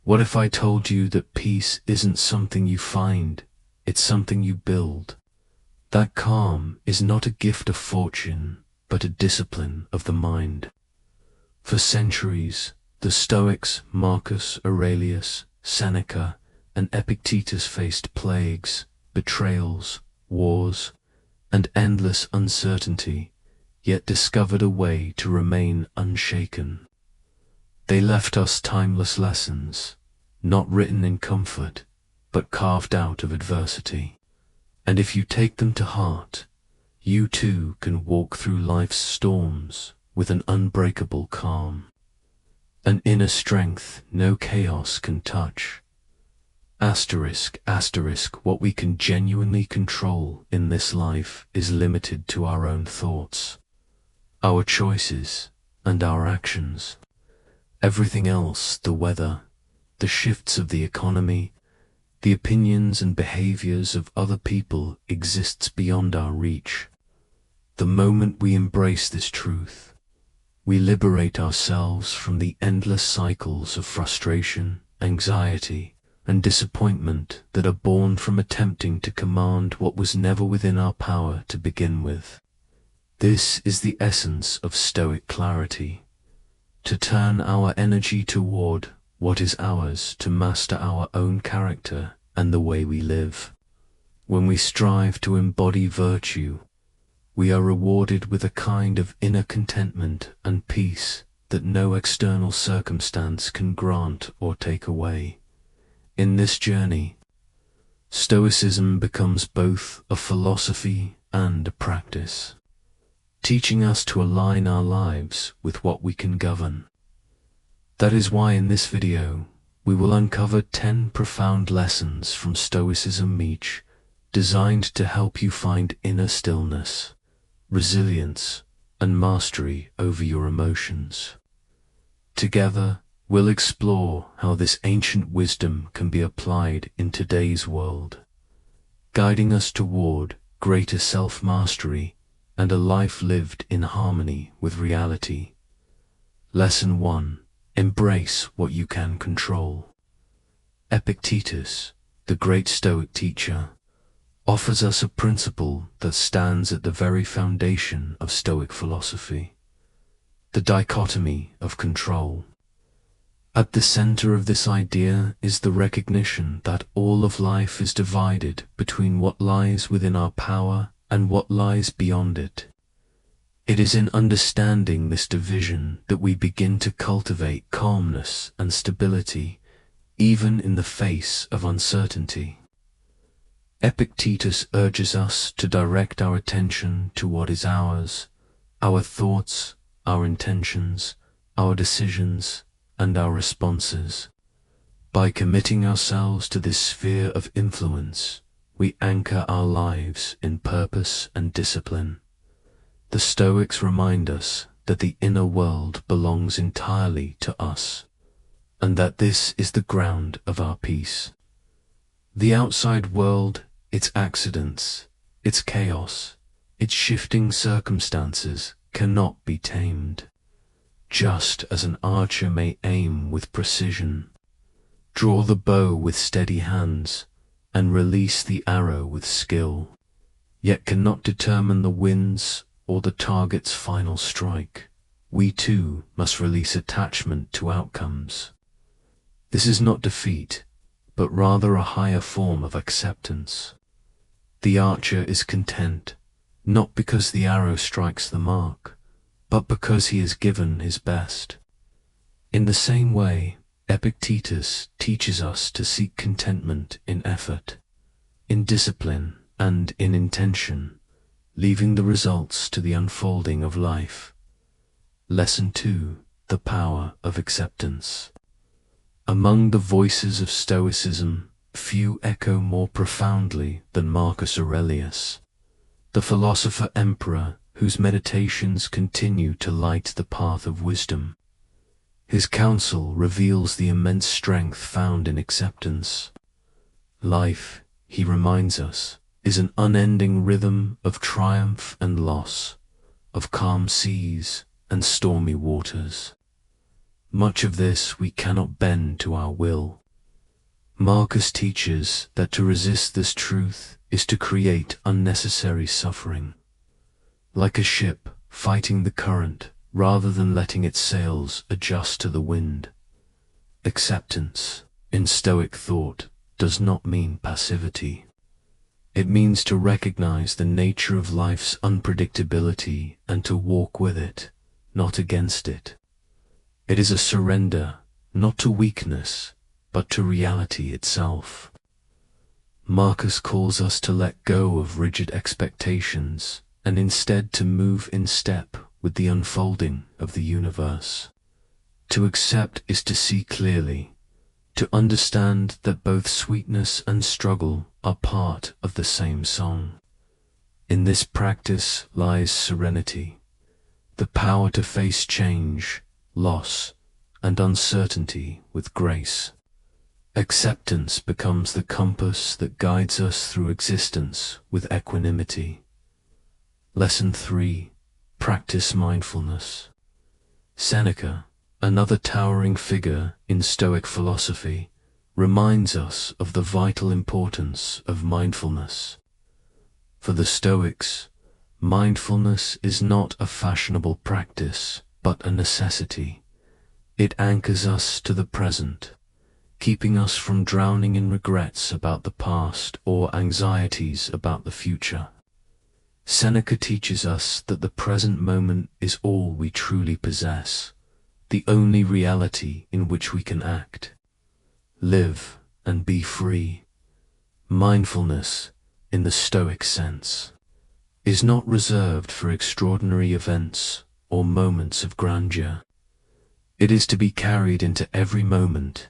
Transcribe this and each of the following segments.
What if I told you that peace isn't something you find, it's something you build? That calm is not a gift of fortune, but a discipline of the mind. For centuries, the Stoics Marcus Aurelius, Seneca, and Epictetus faced plagues, betrayals, wars, and endless uncertainty, yet discovered a way to remain unshaken. They left us timeless lessons, not written in comfort, but carved out of adversity. And if you take them to heart, you too can walk through life's storms with an unbreakable calm, an inner strength no chaos can touch. Asterisk, what we can genuinely control in this life is limited to our own thoughts, our choices, and our actions. Everything else, the weather, the shifts of the economy, the opinions and behaviors of other people, exists beyond our reach. The moment we embrace this truth, we liberate ourselves from the endless cycles of frustration, anxiety, and disappointment that are born from attempting to command what was never within our power to begin with. This is the essence of Stoic clarity, to turn our energy toward what is ours to master our own character and the way we live. When we strive to embody virtue, we are rewarded with a kind of inner contentment and peace that no external circumstance can grant or take away. In this journey, Stoicism becomes both a philosophy and a practice, teaching us to align our lives with what we can govern. That is why in this video, we will uncover 10 profound lessons from Stoicism each, designed to help you find inner stillness, resilience, and mastery over your emotions. Together, we'll explore how this ancient wisdom can be applied in today's world, guiding us toward greater self-mastery and a life lived in harmony with reality. Lesson 1. Embrace what you can control. Epictetus, the great Stoic teacher, offers us a principle that stands at the very foundation of Stoic philosophy: the dichotomy of control. At the center of this idea is the recognition that all of life is divided between what lies within our power and what lies beyond it. It is in understanding this division that we begin to cultivate calmness and stability, even in the face of uncertainty. Epictetus urges us to direct our attention to what is ours, our thoughts, our intentions, our decisions, and our responses. By committing ourselves to this sphere of influence, we anchor our lives in purpose and discipline. The Stoics remind us that the inner world belongs entirely to us, and that this is the ground of our peace. The outside world, its accidents, its chaos, its shifting circumstances, cannot be tamed. Just as an archer may aim with precision, draw the bow with steady hands, and release the arrow with skill, yet cannot determine the winds or the target's final strike, we too must release attachment to outcomes. This is not defeat, but rather a higher form of acceptance. The archer is content, not because the arrow strikes the mark, but because he has given his best. In the same way, Epictetus teaches us to seek contentment in effort, in discipline, and in intention, leaving the results to the unfolding of life. Lesson 2. The power of acceptance. Among the voices of Stoicism, few echo more profoundly than Marcus Aurelius, the philosopher-emperor whose meditations continue to light the path of wisdom. His counsel reveals the immense strength found in acceptance. Life, he reminds us, is an unending rhythm of triumph and loss, of calm seas and stormy waters. Much of this we cannot bend to our will. Marcus teaches that to resist this truth is to create unnecessary suffering. Like a ship fighting the current rather than letting its sails adjust to the wind. Acceptance, in Stoic thought, does not mean passivity. It means to recognize the nature of life's unpredictability and to walk with it, not against it. It is a surrender, not to weakness, but to reality itself. Marcus calls us to let go of rigid expectations and instead to move in step with the unfolding of the universe. To accept is to see clearly, to understand that both sweetness and struggle are part of the same song. In this practice lies serenity, the power to face change, loss, and uncertainty with grace. Acceptance becomes the compass that guides us through existence with equanimity. Lesson 3. Practice mindfulness. Seneca, another towering figure in Stoic philosophy, reminds us of the vital importance of mindfulness. For the Stoics, mindfulness is not a fashionable practice, but a necessity. It anchors us to the present, keeping us from drowning in regrets about the past or anxieties about the future. Seneca teaches us that the present moment is all we truly possess, the only reality in which we can act, live, and be free. Mindfulness, in the Stoic sense, is not reserved for extraordinary events or moments of grandeur. It is to be carried into every moment,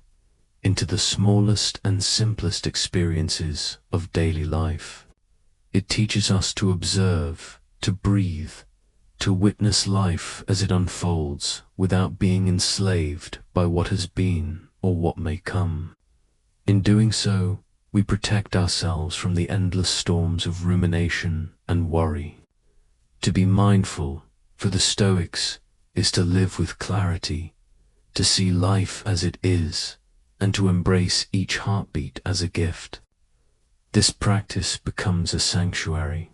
into the smallest and simplest experiences of daily life. It teaches us to observe, to breathe, to witness life as it unfolds without being enslaved by what has been or what may come. In doing so, we protect ourselves from the endless storms of rumination and worry. To be mindful, for the Stoics, is to live with clarity, to see life as it is, and to embrace each heartbeat as a gift. This practice becomes a sanctuary,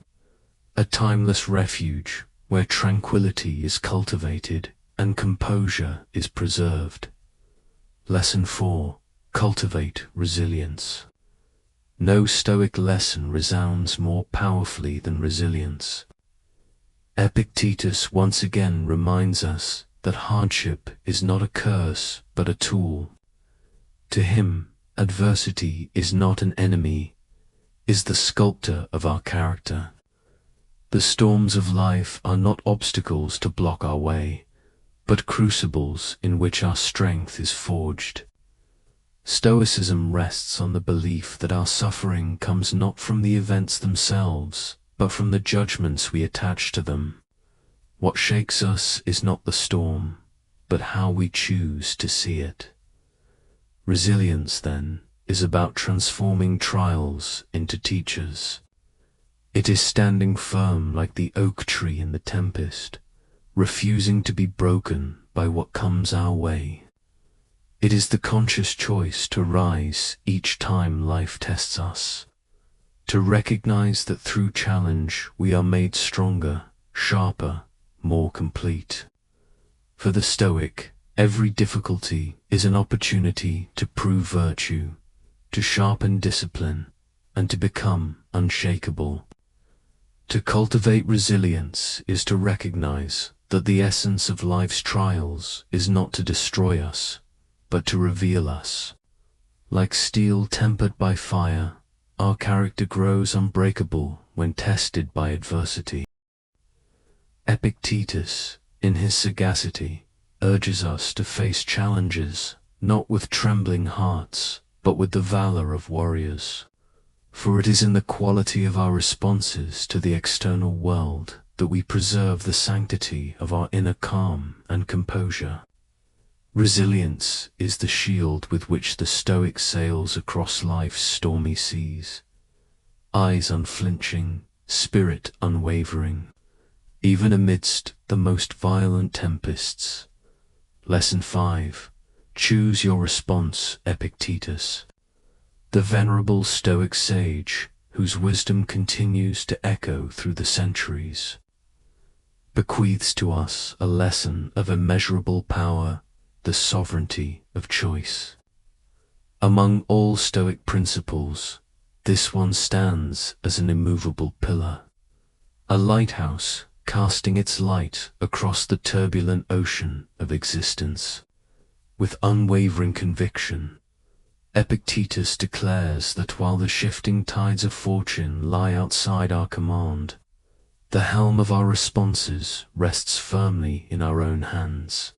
a timeless refuge where tranquility is cultivated and composure is preserved. Lesson 4. Cultivate resilience. No Stoic lesson resounds more powerfully than resilience. Epictetus once again reminds us that hardship is not a curse but a tool. To him, adversity is not an enemy, is the sculptor of our character. The storms of life are not obstacles to block our way, but crucibles in which our strength is forged. Stoicism rests on the belief that our suffering comes not from the events themselves, but from the judgments we attach to them. What shakes us is not the storm, but how we choose to see it. Resilience, then, is about transforming trials into teachers. It is standing firm like the oak tree in the tempest, refusing to be broken by what comes our way. It is the conscious choice to rise each time life tests us, to recognize that through challenge we are made stronger, sharper, more complete. For the Stoic, every difficulty is an opportunity to prove virtue, to sharpen discipline, and to become unshakable. To cultivate resilience is to recognize that the essence of life's trials is not to destroy us, but to reveal us. Like steel tempered by fire, our character grows unbreakable when tested by adversity. Epictetus, in his sagacity, urges us to face challenges not with trembling hearts, but with the valor of warriors. For it is in the quality of our responses to the external world that we preserve the sanctity of our inner calm and composure. Resilience is the shield with which the Stoic sails across life's stormy seas. Eyes unflinching, spirit unwavering, even amidst the most violent tempests. Lesson 5. Choose your response, Epictetus. The venerable Stoic sage, whose wisdom continues to echo through the centuries, bequeaths to us a lesson of immeasurable power, the sovereignty of choice. Among all Stoic principles, this one stands as an immovable pillar, a lighthouse casting its light across the turbulent ocean of existence. With unwavering conviction, Epictetus declares that while the shifting tides of fortune lie outside our command, the helm of our responses rests firmly in our own hands.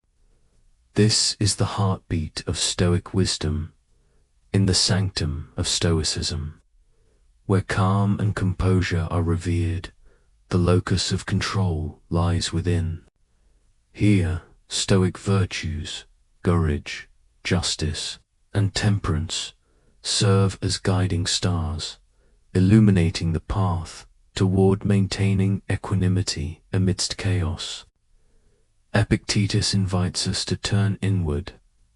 This is the heartbeat of Stoic wisdom, in the sanctum of Stoicism, where calm and composure are revered. The locus of control lies within. Here, Stoic virtues, courage, justice, and temperance serve as guiding stars, illuminating the path toward maintaining equanimity amidst chaos. Epictetus invites us to turn inward,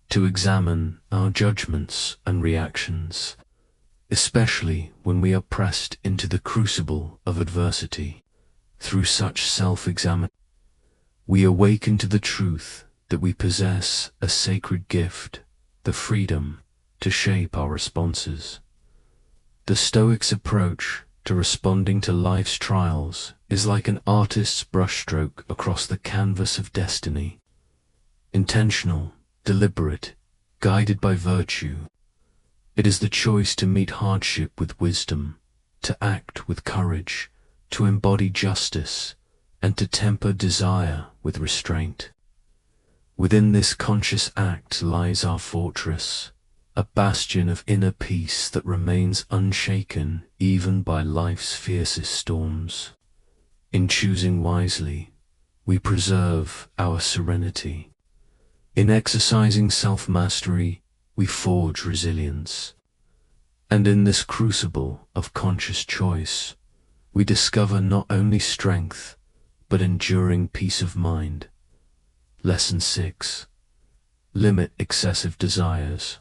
to examine our judgments and reactions, especially when we are pressed into the crucible of adversity. Through such self-examination, we awaken to the truth that we possess a sacred gift, the freedom to shape our responses. The Stoics' approach to responding to life's trials is like an artist's brushstroke across the canvas of destiny. Intentional, deliberate, guided by virtue. It is the choice to meet hardship with wisdom, to act with courage, to embody justice, and to temper desire with restraint. Within this conscious act lies our fortress, a bastion of inner peace that remains unshaken even by life's fiercest storms. In choosing wisely, we preserve our serenity. In exercising self-mastery, we forge resilience. And in this crucible of conscious choice, we discover not only strength, but enduring peace of mind. Lesson 6. Limit excessive desires.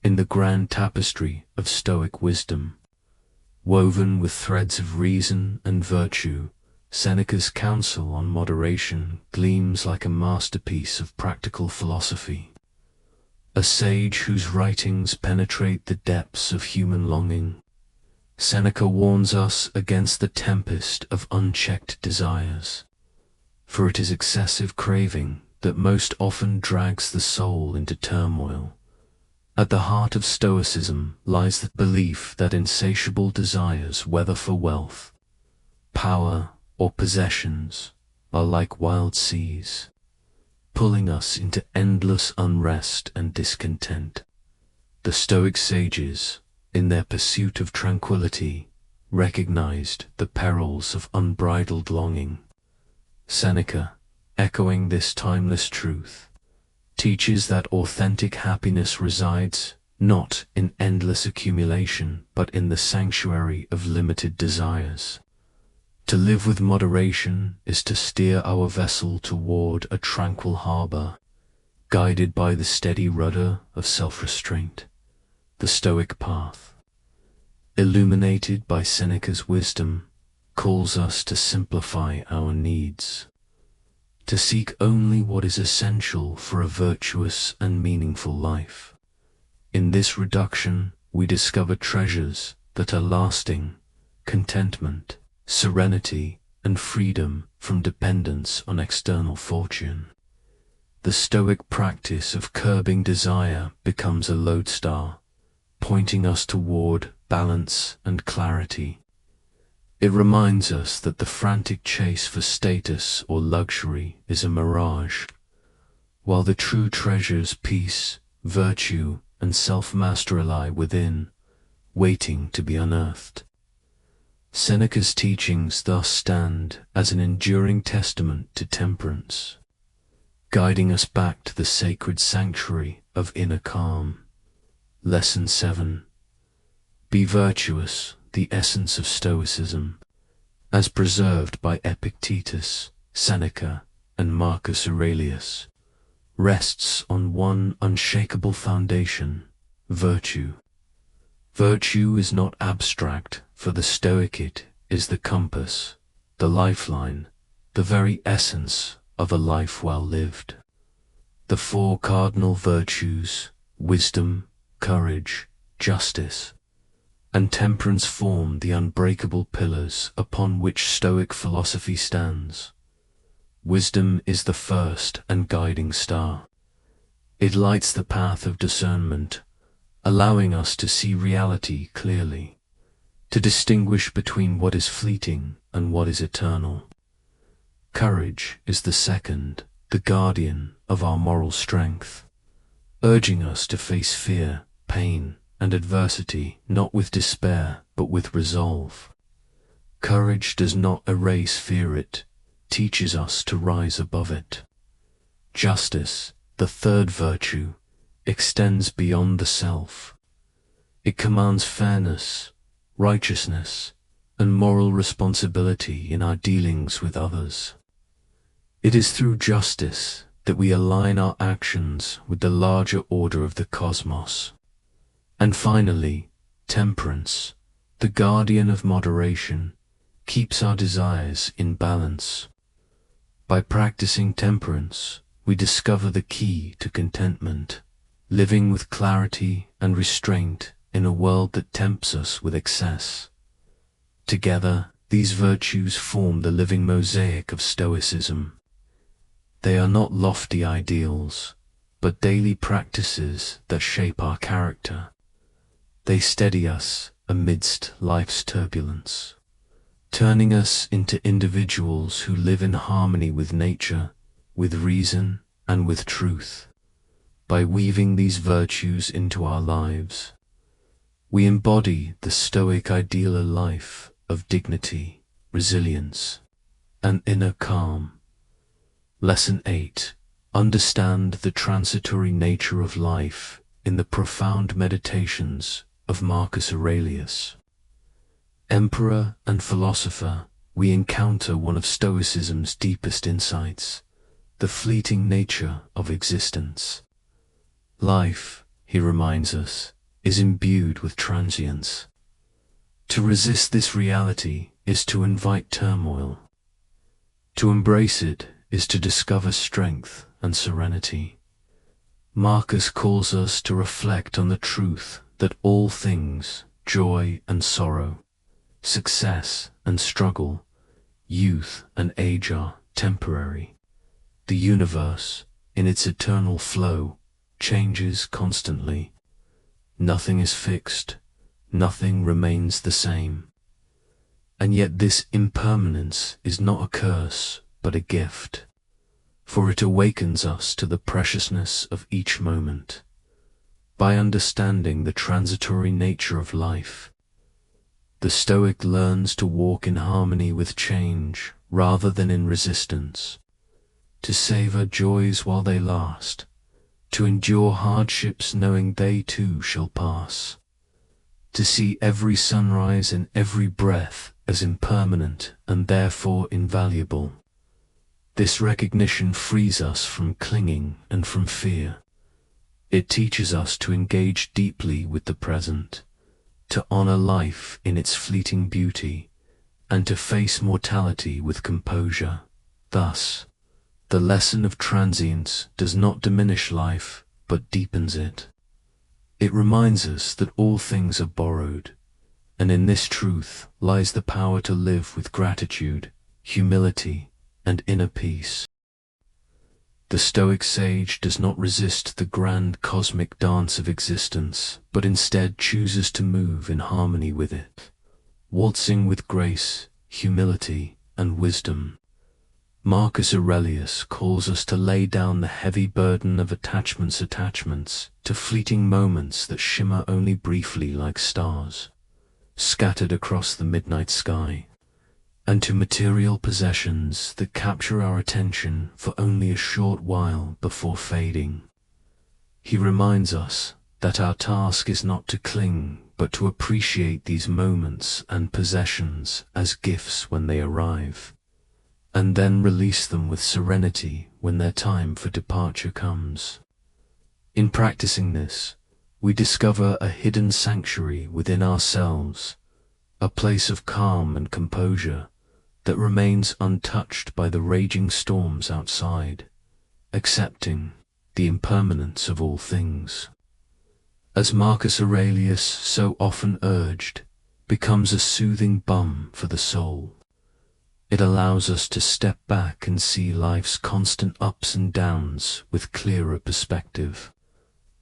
In the grand tapestry of Stoic wisdom, woven with threads of reason and virtue, Seneca's counsel on moderation gleams like a masterpiece of practical philosophy. A sage whose writings penetrate the depths of human longing, Seneca warns us against the tempest of unchecked desires, for it is excessive craving that most often drags the soul into turmoil. At the heart of Stoicism lies the belief that insatiable desires, whether for wealth, power, or possessions, are like wild seas, pulling us into endless unrest and discontent. The Stoic sages, in their pursuit of tranquility, recognized the perils of unbridled longing. Seneca, echoing this timeless truth, teaches that authentic happiness resides not in endless accumulation, but in the sanctuary of limited desires. To live with moderation is to steer our vessel toward a tranquil harbor, guided by the steady rudder of self-restraint. The Stoic path, illuminated by Seneca's wisdom, calls us to simplify our needs, to seek only what is essential for a virtuous and meaningful life. In this reduction, we discover treasures that are lasting: contentment, serenity, and freedom from dependence on external fortune. The Stoic practice of curbing desire becomes a lodestar, pointing us toward balance and clarity. It reminds us that the frantic chase for status or luxury is a mirage, while the true treasures, peace, virtue, and self-mastery lie within, waiting to be unearthed. Seneca's teachings thus stand as an enduring testament to temperance, guiding us back to the sacred sanctuary of inner calm. Lesson 7. Be virtuous, the essence of Stoicism, as preserved by Epictetus, Seneca, and Marcus Aurelius. rests on one unshakable foundation: virtue. Virtue is not abstract. For the Stoic it is the compass, the lifeline, the very essence of a life well lived. The four cardinal virtues, wisdom, courage, justice, and temperance, form the unbreakable pillars upon which Stoic philosophy stands. Wisdom is the first and guiding star. It lights the path of discernment, allowing us to see reality clearly, to distinguish between what is fleeting and what is eternal. Courage is the second, the guardian of our moral strength, urging us to face fear, pain, and adversity not with despair but with resolve. Courage does not erase fear, it teaches us to rise above it. Justice, the third virtue, extends beyond the self. It commands fairness, righteousness, and moral responsibility in our dealings with others. It is through justice that we align our actions with the larger order of the cosmos. And finally, temperance, the guardian of moderation, keeps our desires in balance. By practicing temperance, we discover the key to contentment, living with clarity and restraint in a world that tempts us with excess. Together, these virtues form the living mosaic of Stoicism. They are not lofty ideals, but daily practices that shape our character. They steady us amidst life's turbulence, turning us into individuals who live in harmony with nature, with reason, and with truth. By weaving these virtues into our lives, we embody the Stoic ideal life of dignity, resilience, and inner calm. Lesson 8. Understand the transitory nature of life in the profound meditations of Marcus Aurelius. Emperor and philosopher, we encounter one of Stoicism's deepest insights, the fleeting nature of existence. Life, he reminds us, is imbued with transience. To resist this reality is to invite turmoil. To embrace it is to discover strength and serenity. Marcus calls us to reflect on the truth that all things, joy and sorrow, success and struggle, youth and age, are temporary. The universe, in its eternal flow, changes constantly. Nothing is fixed, nothing remains the same. And yet this impermanence is not a curse, but a gift, for it awakens us to the preciousness of each moment. By understanding the transitory nature of life, the Stoic learns to walk in harmony with change rather than in resistance, to savor joys while they last, to endure hardships knowing they too shall pass, to see every sunrise and every breath as impermanent and therefore invaluable. This recognition frees us from clinging and from fear. It teaches us to engage deeply with the present, to honor life in its fleeting beauty, and to face mortality with composure. Thus, the lesson of transience does not diminish life, but deepens it. It reminds us that all things are borrowed, and in this truth lies the power to live with gratitude, humility, and inner peace. The Stoic sage does not resist the grand cosmic dance of existence, but instead chooses to move in harmony with it, waltzing with grace, humility, and wisdom. Marcus Aurelius calls us to lay down the heavy burden of attachments to fleeting moments that shimmer only briefly like stars, scattered across the midnight sky, and to material possessions that capture our attention for only a short while before fading. He reminds us that our task is not to cling, but to appreciate these moments and possessions as gifts when they arrive. and then release them with serenity when their time for departure comes. In practicing this, we discover a hidden sanctuary within ourselves, a place of calm and composure that remains untouched by the raging storms outside, accepting the impermanence of all things. As Marcus Aurelius so often urged, becomes a soothing balm for the soul. It allows us to step back and see life's constant ups and downs with clearer perspective,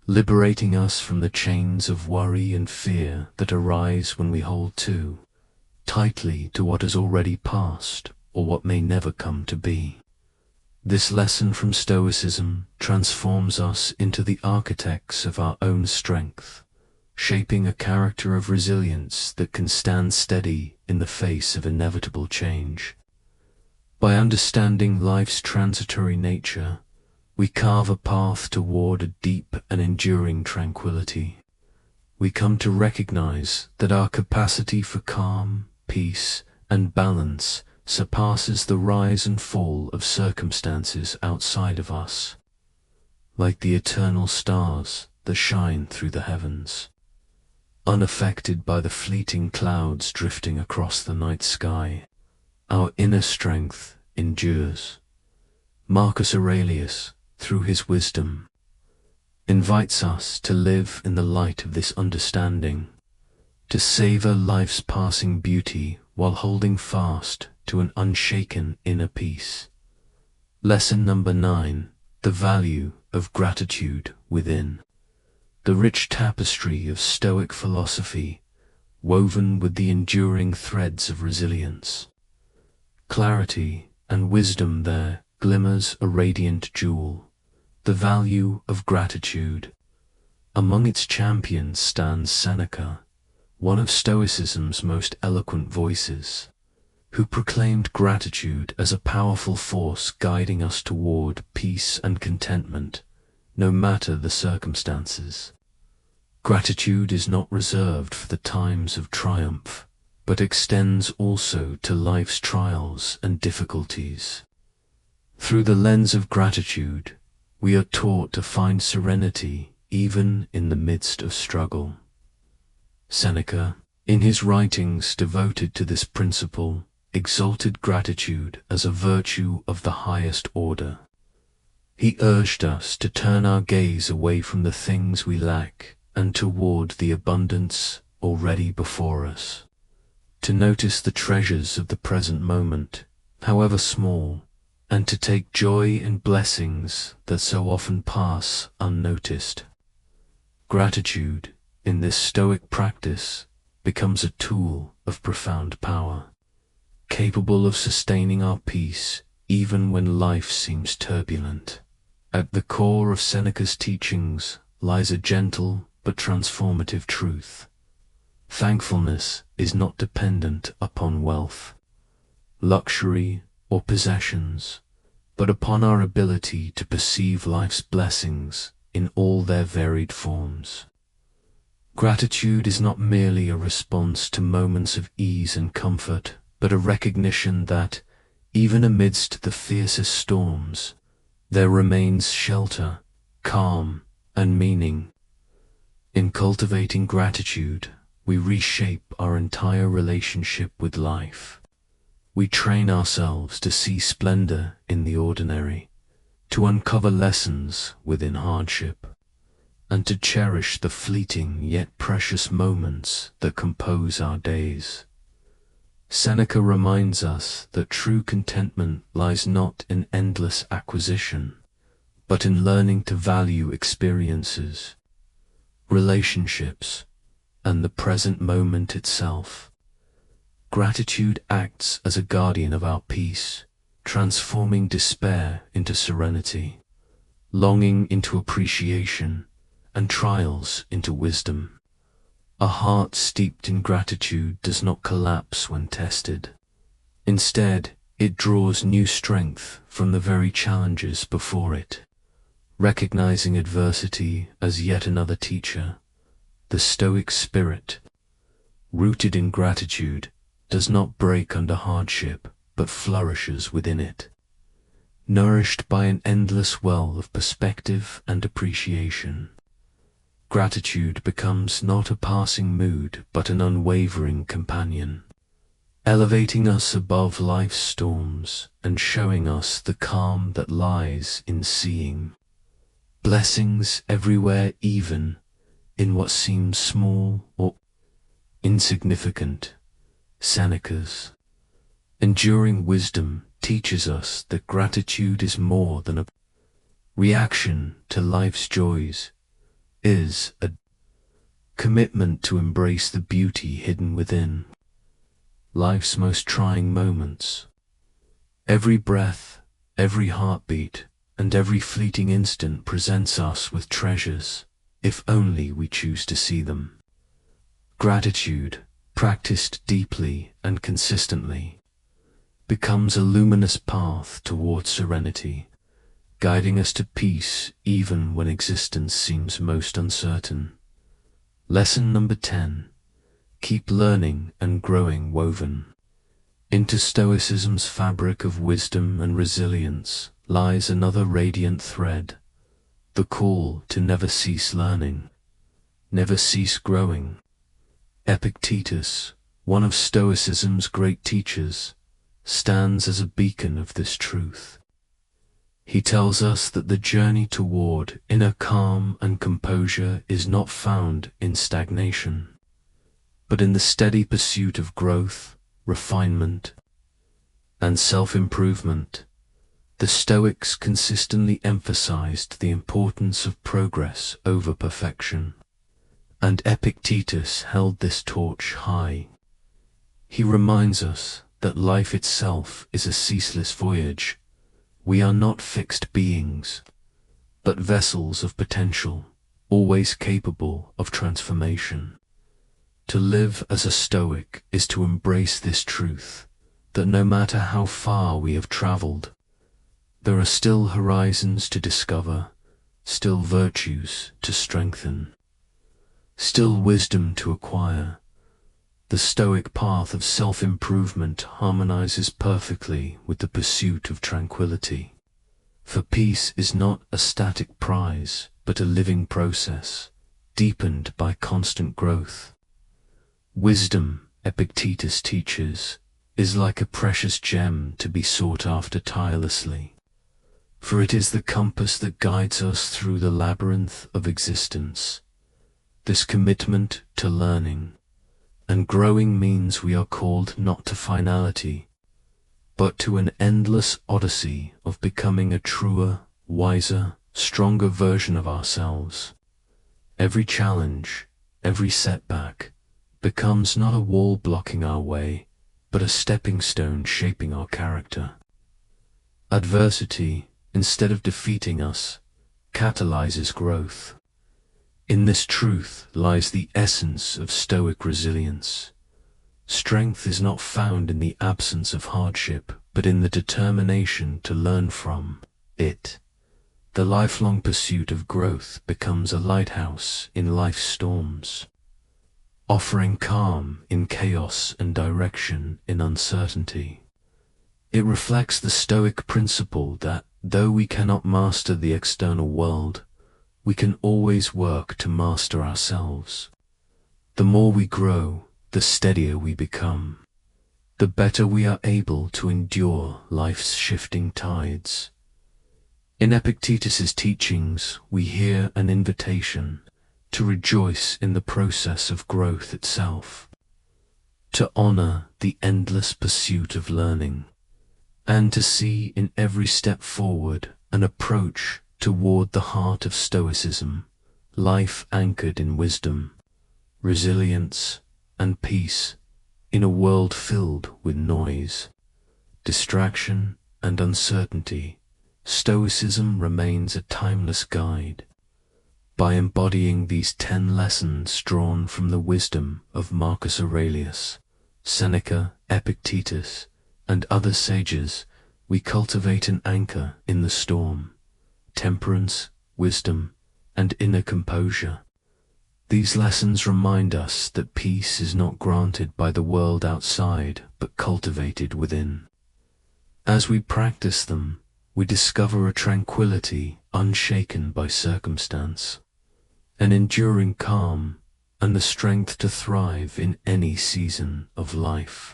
liberating us from the chains of worry and fear that arise when we hold too tightly to what has already passed or what may never come to be. This lesson from Stoicism transforms us into the architects of our own strength, shaping a character of resilience that can stand steady in the face of inevitable change. By understanding life's transitory nature, we carve a path toward a deep and enduring tranquility. We come to recognize that our capacity for calm, peace, and balance surpasses the rise and fall of circumstances outside of us, like the eternal stars that shine through the heavens, unaffected by the fleeting clouds drifting across the night sky. Our inner strength endures. Marcus Aurelius, through his wisdom, invites us to live in the light of this understanding, to savor life's passing beauty while holding fast to an unshaken inner peace. Lesson number 9, the value of gratitude within. The rich tapestry of Stoic philosophy, woven with the enduring threads of resilience. Clarity and wisdom there glimmers a radiant jewel, the value of gratitude. Among its champions stands Seneca, one of Stoicism's most eloquent voices, who proclaimed gratitude as a powerful force guiding us toward peace and contentment, no matter the circumstances. Gratitude is not reserved for the times of triumph, but extends also to life's trials and difficulties. Through the lens of gratitude, we are taught to find serenity even in the midst of struggle. Seneca, in his writings devoted to this principle, exalted gratitude as a virtue of the highest order. He urged us to turn our gaze away from the things we lack and toward the abundance already before us, to notice the treasures of the present moment, however small, and to take joy in blessings that so often pass unnoticed. Gratitude, in this Stoic practice, becomes a tool of profound power, capable of sustaining our peace even when life seems turbulent. At the core of Seneca's teachings lies a gentle but transformative truth. Thankfulness is not dependent upon wealth, luxury, or possessions, but upon our ability to perceive life's blessings in all their varied forms. Gratitude is not merely a response to moments of ease and comfort, but a recognition that, even amidst the fiercest storms, there remains shelter, calm, and meaning. In cultivating gratitude, we reshape our entire relationship with life. We train ourselves to see splendor in the ordinary, to uncover lessons within hardship, and to cherish the fleeting yet precious moments that compose our days. Seneca reminds us that true contentment lies not in endless acquisition, but in learning to value experiences, relationships, and the present moment itself. Gratitude acts as a guardian of our peace, transforming despair into serenity, longing into appreciation, and trials into wisdom. A heart steeped in gratitude does not collapse when tested. Instead, it draws new strength from the very challenges before it. Recognizing adversity as yet another teacher, the Stoic spirit, rooted in gratitude, does not break under hardship, but flourishes within it, nourished by an endless well of perspective and appreciation. Gratitude becomes not a passing mood, but an unwavering companion, elevating us above life's storms and showing us the calm that lies in seeing blessings everywhere, even in what seems small or insignificant. Seneca's enduring wisdom teaches us that gratitude is more than a reaction to life's joys, is a commitment to embrace the beauty hidden within life's most trying moments. Every breath, every heartbeat, and every fleeting instant presents us with treasures, if only we choose to see them. Gratitude, practiced deeply and consistently, becomes a luminous path toward serenity, guiding us to peace even when existence seems most uncertain. Lesson number 10. Keep learning and growing. Woven into Stoicism's fabric of wisdom and resilience lies another radiant thread, the call to never cease learning, never cease growing. Epictetus, one of Stoicism's great teachers, stands as a beacon of this truth. He tells us that the journey toward inner calm and composure is not found in stagnation, but in the steady pursuit of growth, refinement, and self-improvement. The Stoics consistently emphasized the importance of progress over perfection, and Epictetus held this torch high. He reminds us that life itself is a ceaseless voyage. We are not fixed beings, but vessels of potential, always capable of transformation. To live as a Stoic is to embrace this truth, that no matter how far we have traveled, there are still horizons to discover, still virtues to strengthen, still wisdom to acquire. The Stoic path of self-improvement harmonizes perfectly with the pursuit of tranquility. For peace is not a static prize, but a living process, deepened by constant growth. Wisdom, Epictetus teaches, is like a precious gem to be sought after tirelessly, for it is the compass that guides us through the labyrinth of existence. This commitment to learning and growing means we are called not to finality, but to an endless odyssey of becoming a truer, wiser, stronger version of ourselves. Every challenge, every setback, becomes not a wall blocking our way, but a stepping stone shaping our character. Adversity, instead of defeating us, catalyzes growth. In this truth lies the essence of Stoic resilience. Strength is not found in the absence of hardship, but in the determination to learn from it. The lifelong pursuit of growth becomes a lighthouse in life's storms, offering calm in chaos and direction in uncertainty. It reflects the Stoic principle that, though we cannot master the external world, we can always work to master ourselves. The more we grow, the steadier we become, the better we are able to endure life's shifting tides. In Epictetus's teachings, we hear an invitation to rejoice in the process of growth itself, to honor the endless pursuit of learning, and to see in every step forward an approach toward the heart of Stoicism, life anchored in wisdom, resilience, and peace in a world filled with noise, distraction, and uncertainty. Stoicism remains a timeless guide. By embodying these 10 lessons drawn from the wisdom of Marcus Aurelius, Seneca Epictetus, and other sages, we cultivate an anchor in the storm, temperance, wisdom, and inner composure. These lessons remind us that peace is not granted by the world outside, but cultivated within. As we practice them, we discover a tranquility unshaken by circumstance, an enduring calm, and the strength to thrive in any season of life.